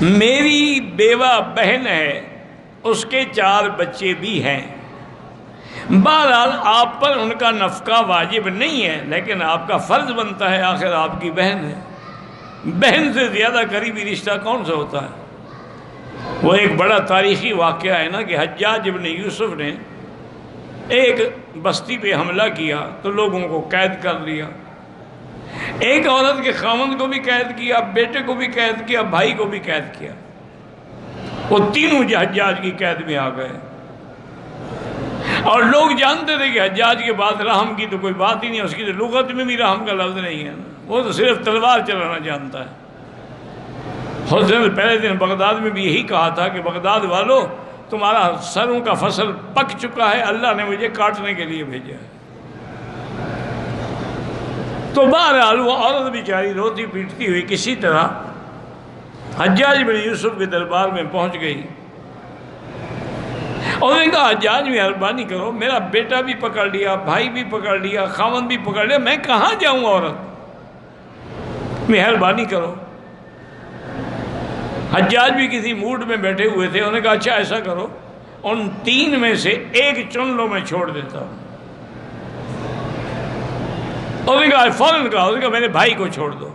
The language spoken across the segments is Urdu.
میری بیوہ بہن ہے، اس کے 4 بچے بھی ہیں، بہرحال آپ پر ان کا نفقہ واجب نہیں ہے، لیکن آپ کا فرض بنتا ہے، آخر آپ کی بہن ہے۔ بہن سے زیادہ قریبی رشتہ کون سا ہوتا ہے؟ وہ ایک بڑا تاریخی واقعہ ہے نا کہ حجاج ابن یوسف نے ایک بستی پہ حملہ کیا تو لوگوں کو قید کر لیا، ایک عورت کے خاوند کو بھی قید کیا، بیٹے کو بھی قید کیا، بھائی کو بھی قید کیا، وہ تینوں حجاج کی قید میں آ گئے۔ اور لوگ جانتے تھے کہ حجاج کے بعد رحم کی تو کوئی بات ہی نہیں، اس کی تو لغت میں بھی رحم کا لفظ نہیں ہے، وہ تو صرف تلوار چلانا جانتا ہے۔ حسین پہلے دن بغداد میں بھی یہی کہا تھا کہ بغداد والو، تمہارا سروں کا فصل پک چکا ہے، اللہ نے مجھے کاٹنے کے لیے بھیجا ہے۔ تو بہرحال وہ عورت بیچاری روتی پیٹتی ہوئی کسی طرح حجاج بن یوسف کے دربار میں پہنچ گئی، اور نے کہا حجاج مہربانی کرو، میرا بیٹا بھی پکڑ لیا، بھائی بھی پکڑ لیا، خاوند بھی پکڑ لیا، میں کہاں جاؤں عورت، مہربانی کرو۔ حجاج بھی کسی موڈ میں بیٹھے ہوئے تھے، انہوں نے کہا اچھا ایسا کرو، ان 3 میں سے ایک چن لو، میں چھوڑ دیتا ہوں۔ انہوں نے کہا فوراً کہا، انہوں نے کہا میرے بھائی کو چھوڑ دو۔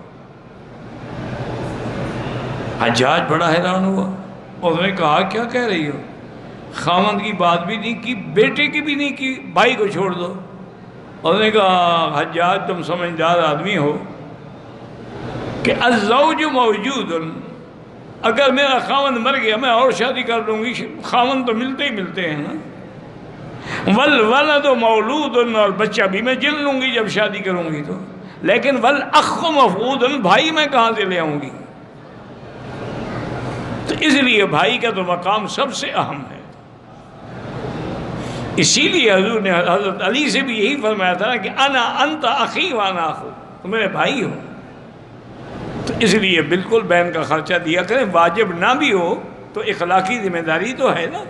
حجاج بڑا حیران ہوا، انہوں نے کہا کیا کہہ رہی ہو، خاوند کی بات بھی نہیں کی، بیٹے کی بھی نہیں کی، بھائی کو چھوڑ دو۔ انہوں نے کہا حجاج تم سمجھدار آدمی ہو کہ الزوج موجود، اگر میرا خاوند مر گیا میں اور شادی کر لوں گی، خاوند تو ملتے ہی ملتے ہیں نا، والولد مولود، اور بچہ بھی میں جن لوں گی جب شادی کروں گی تو، لیکن والاخ مفقود، بھائی میں کہاں سے لے آؤں گی؟ تو اس لیے بھائی کا تو مقام سب سے اہم ہے۔ اسی لیے حضور نے حضرت علی سے بھی یہی فرمایا تھا نا کہ انا انت اخی وانا اخو، تو میرے بھائی ہو، تو اس لیے بالکل بہن کا خرچہ دیا کریں، واجب نہ بھی ہو تو اخلاقی ذمہ داری تو ہے نا۔